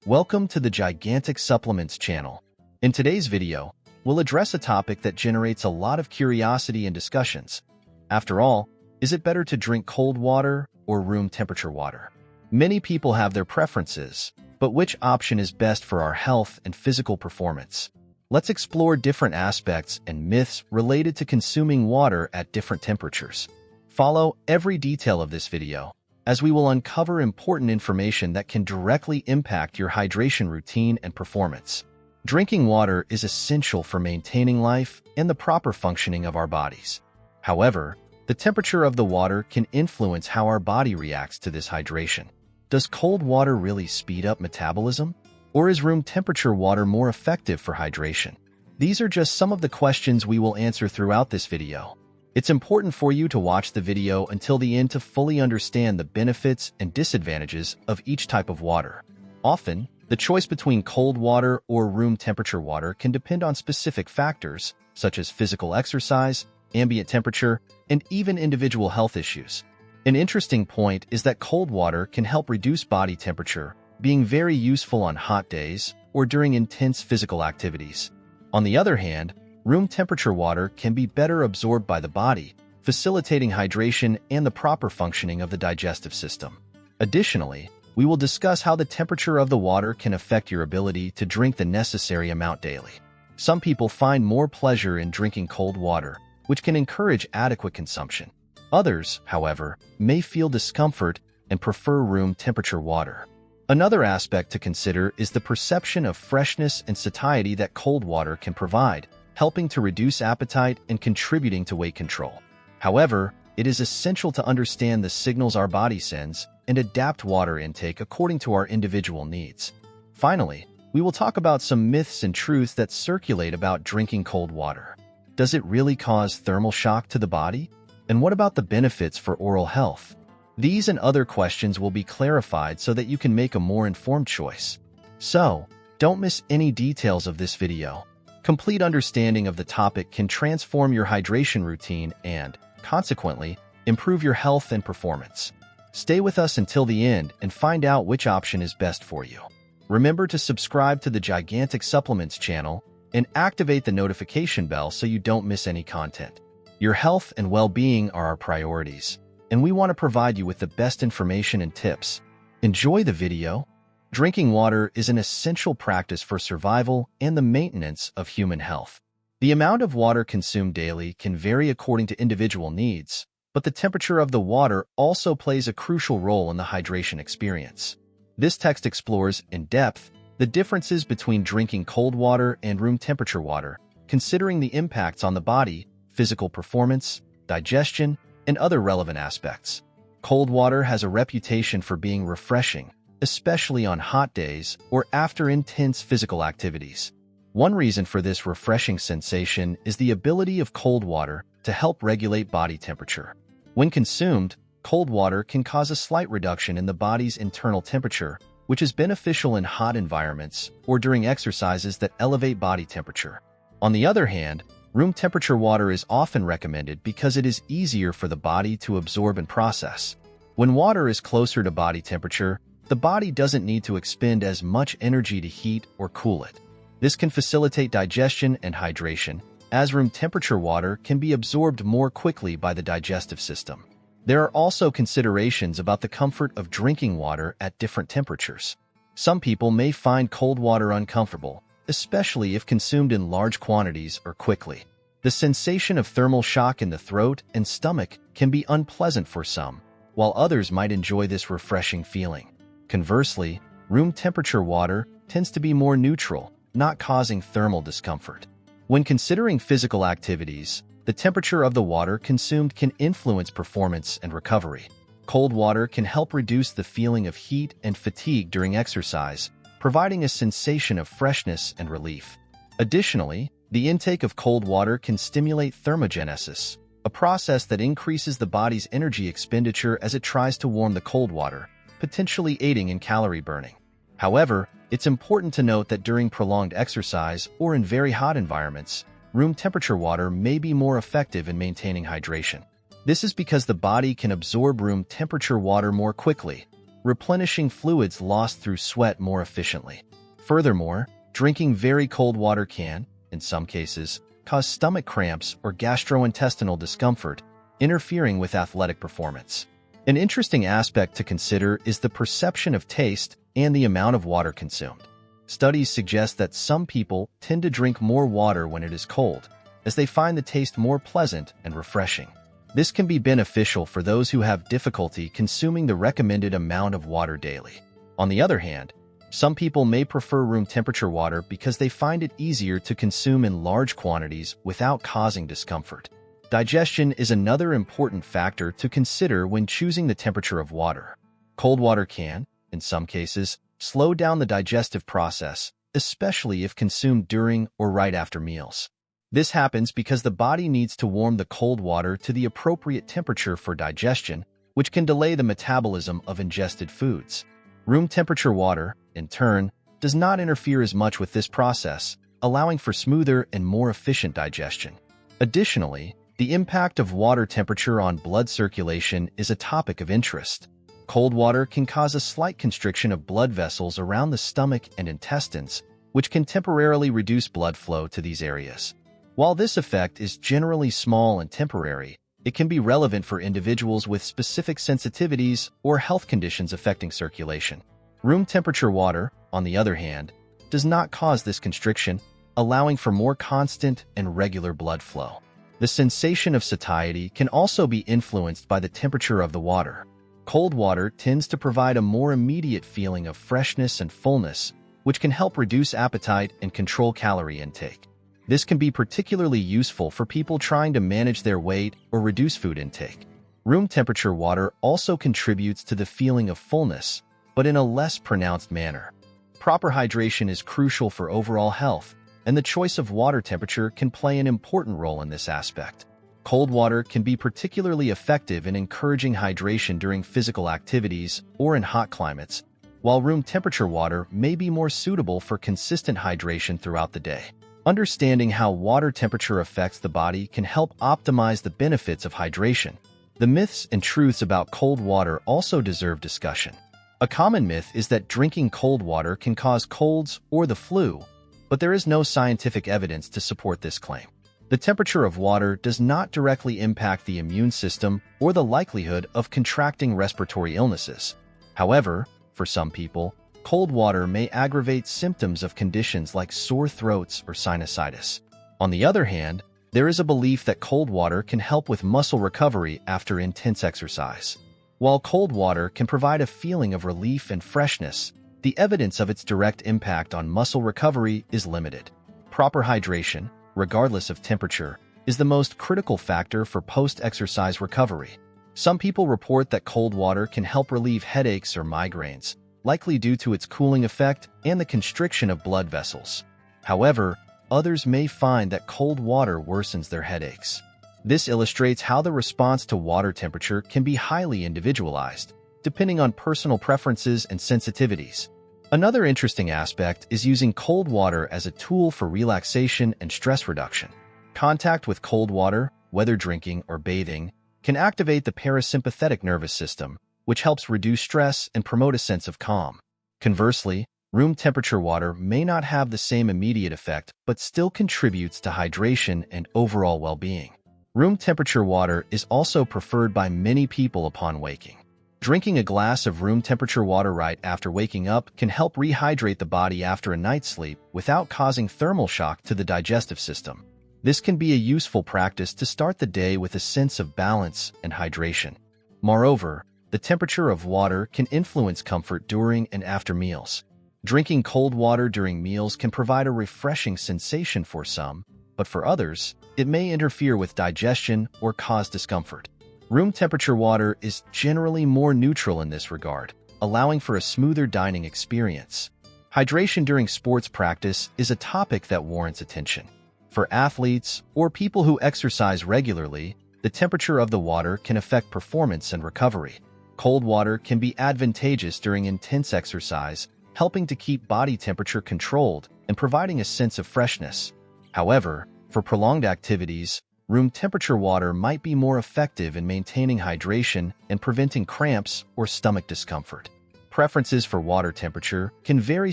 Welcome to the Gigantic Supplements channel. In today's video, we'll address a topic that generates a lot of curiosity and discussions. After all, is it better to drink cold water or room temperature water? Many people have their preferences, but which option is best for our health and physical performance? Let's explore different aspects and myths related to consuming water at different temperatures. Follow every detail of this video, as we will uncover important information that can directly impact your hydration routine and performance. Drinking water is essential for maintaining life and the proper functioning of our bodies. However, the temperature of the water can influence how our body reacts to this hydration. Does cold water really speed up metabolism? Or is room temperature water more effective for hydration? These are just some of the questions we will answer throughout this video. It's important for you to watch the video until the end to fully understand the benefits and disadvantages of each type of water. Often, the choice between cold water or room temperature water can depend on specific factors, such as physical exercise, ambient temperature, and even individual health issues. An interesting point is that cold water can help reduce body temperature, being very useful on hot days or during intense physical activities. On the other hand, room temperature water can be better absorbed by the body, facilitating hydration and the proper functioning of the digestive system. Additionally, we will discuss how the temperature of the water can affect your ability to drink the necessary amount daily. Some people find more pleasure in drinking cold water, which can encourage adequate consumption. Others, however, may feel discomfort and prefer room temperature water. Another aspect to consider is the perception of freshness and satiety that cold water can provide, helping to reduce appetite and contributing to weight control. However, it is essential to understand the signals our body sends and adapt water intake according to our individual needs. Finally, we will talk about some myths and truths that circulate about drinking cold water. Does it really cause thermal shock to the body? And what about the benefits for oral health? These and other questions will be clarified so that you can make a more informed choice. So, don't miss any details of this video. Complete understanding of the topic can transform your hydration routine and, consequently, improve your health and performance. Stay with us until the end and find out which option is best for you. Remember to subscribe to the Gigantic Supplements channel and activate the notification bell so you don't miss any content. Your health and well-being are our priorities, and we want to provide you with the best information and tips. Enjoy the video. Drinking water is an essential practice for survival and the maintenance of human health. The amount of water consumed daily can vary according to individual needs, but the temperature of the water also plays a crucial role in the hydration experience. This text explores, in depth, the differences between drinking cold water and room temperature water, considering the impacts on the body, physical performance, digestion, and other relevant aspects. Cold water has a reputation for being refreshing, especially on hot days or after intense physical activities. One reason for this refreshing sensation is the ability of cold water to help regulate body temperature. When consumed, cold water can cause a slight reduction in the body's internal temperature, which is beneficial in hot environments or during exercises that elevate body temperature. On the other hand, room temperature water is often recommended because it is easier for the body to absorb and process. When water is closer to body temperature, the body doesn't need to expend as much energy to heat or cool it. This can facilitate digestion and hydration, as room temperature water can be absorbed more quickly by the digestive system. There are also considerations about the comfort of drinking water at different temperatures. Some people may find cold water uncomfortable, especially if consumed in large quantities or quickly. The sensation of thermal shock in the throat and stomach can be unpleasant for some, while others might enjoy this refreshing feeling. Conversely, room temperature water tends to be more neutral, not causing thermal discomfort. When considering physical activities, the temperature of the water consumed can influence performance and recovery. Cold water can help reduce the feeling of heat and fatigue during exercise, providing a sensation of freshness and relief. Additionally, the intake of cold water can stimulate thermogenesis, a process that increases the body's energy expenditure as it tries to warm the cold water, potentially aiding in calorie burning. However, it's important to note that during prolonged exercise or in very hot environments, room temperature water may be more effective in maintaining hydration. This is because the body can absorb room temperature water more quickly, replenishing fluids lost through sweat more efficiently. Furthermore, drinking very cold water can, in some cases, cause stomach cramps or gastrointestinal discomfort, interfering with athletic performance. An interesting aspect to consider is the perception of taste and the amount of water consumed. Studies suggest that some people tend to drink more water when it is cold, as they find the taste more pleasant and refreshing. This can be beneficial for those who have difficulty consuming the recommended amount of water daily. On the other hand, some people may prefer room temperature water because they find it easier to consume in large quantities without causing discomfort. Digestion is another important factor to consider when choosing the temperature of water. Cold water can, in some cases, slow down the digestive process, especially if consumed during or right after meals. This happens because the body needs to warm the cold water to the appropriate temperature for digestion, which can delay the metabolism of ingested foods. Room temperature water, in turn, does not interfere as much with this process, allowing for smoother and more efficient digestion. Additionally, the impact of water temperature on blood circulation is a topic of interest. Cold water can cause a slight constriction of blood vessels around the stomach and intestines, which can temporarily reduce blood flow to these areas. While this effect is generally small and temporary, it can be relevant for individuals with specific sensitivities or health conditions affecting circulation. Room temperature water, on the other hand, does not cause this constriction, allowing for more constant and regular blood flow. The sensation of satiety can also be influenced by the temperature of the water. Cold water tends to provide a more immediate feeling of freshness and fullness, which can help reduce appetite and control calorie intake. This can be particularly useful for people trying to manage their weight or reduce food intake. Room temperature water also contributes to the feeling of fullness, but in a less pronounced manner. Proper hydration is crucial for overall health, and the choice of water temperature can play an important role in this aspect. Cold water can be particularly effective in encouraging hydration during physical activities or in hot climates, while room temperature water may be more suitable for consistent hydration throughout the day. Understanding how water temperature affects the body can help optimize the benefits of hydration. The myths and truths about cold water also deserve discussion. A common myth is that drinking cold water can cause colds or the flu, but there is no scientific evidence to support this claim. The temperature of water does not directly impact the immune system or the likelihood of contracting respiratory illnesses. However, for some people, cold water may aggravate symptoms of conditions like sore throats or sinusitis. On the other hand, there is a belief that cold water can help with muscle recovery after intense exercise. While cold water can provide a feeling of relief and freshness, the evidence of its direct impact on muscle recovery is limited. Proper hydration, regardless of temperature, is the most critical factor for post-exercise recovery. Some people report that cold water can help relieve headaches or migraines, likely due to its cooling effect and the constriction of blood vessels. However, others may find that cold water worsens their headaches. This illustrates how the response to water temperature can be highly individualized, depending on personal preferences and sensitivities. Another interesting aspect is using cold water as a tool for relaxation and stress reduction. Contact with cold water, whether drinking or bathing, can activate the parasympathetic nervous system, which helps reduce stress and promote a sense of calm. Conversely, room temperature water may not have the same immediate effect but still contributes to hydration and overall well-being. Room temperature water is also preferred by many people upon waking. Drinking a glass of room temperature water right after waking up can help rehydrate the body after a night's sleep without causing thermal shock to the digestive system. This can be a useful practice to start the day with a sense of balance and hydration. Moreover, the temperature of water can influence comfort during and after meals. Drinking cold water during meals can provide a refreshing sensation for some, but for others, it may interfere with digestion or cause discomfort. Room temperature water is generally more neutral in this regard, allowing for a smoother dining experience. Hydration during sports practice is a topic that warrants attention. For athletes or people who exercise regularly, the temperature of the water can affect performance and recovery. Cold water can be advantageous during intense exercise, helping to keep body temperature controlled and providing a sense of freshness. However, for prolonged activities, room temperature water might be more effective in maintaining hydration and preventing cramps or stomach discomfort. Preferences for water temperature can vary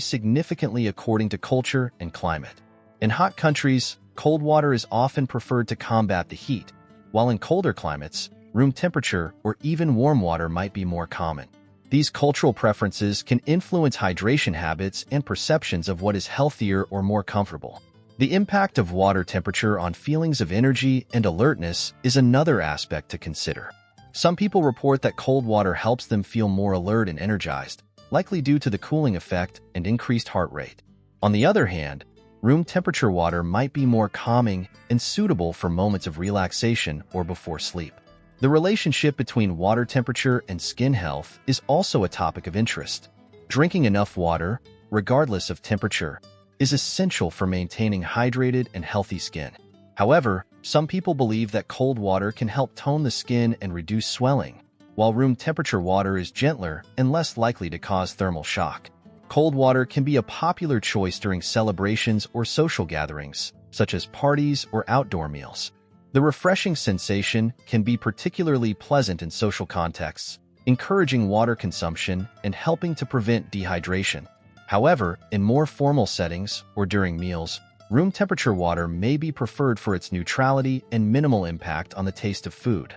significantly according to culture and climate. In hot countries, cold water is often preferred to combat the heat, while in colder climates, room temperature or even warm water might be more common. These cultural preferences can influence hydration habits and perceptions of what is healthier or more comfortable. The impact of water temperature on feelings of energy and alertness is another aspect to consider. Some people report that cold water helps them feel more alert and energized, likely due to the cooling effect and increased heart rate. On the other hand, room temperature water might be more calming and suitable for moments of relaxation or before sleep. The relationship between water temperature and skin health is also a topic of interest. Drinking enough water, regardless of temperature, is essential for maintaining hydrated and healthy skin. However, some people believe that cold water can help tone the skin and reduce swelling, while room temperature water is gentler and less likely to cause thermal shock. Cold water can be a popular choice during celebrations or social gatherings, such as parties or outdoor meals. The refreshing sensation can be particularly pleasant in social contexts, encouraging water consumption and helping to prevent dehydration. However, in more formal settings or during meals, room temperature water may be preferred for its neutrality and minimal impact on the taste of food.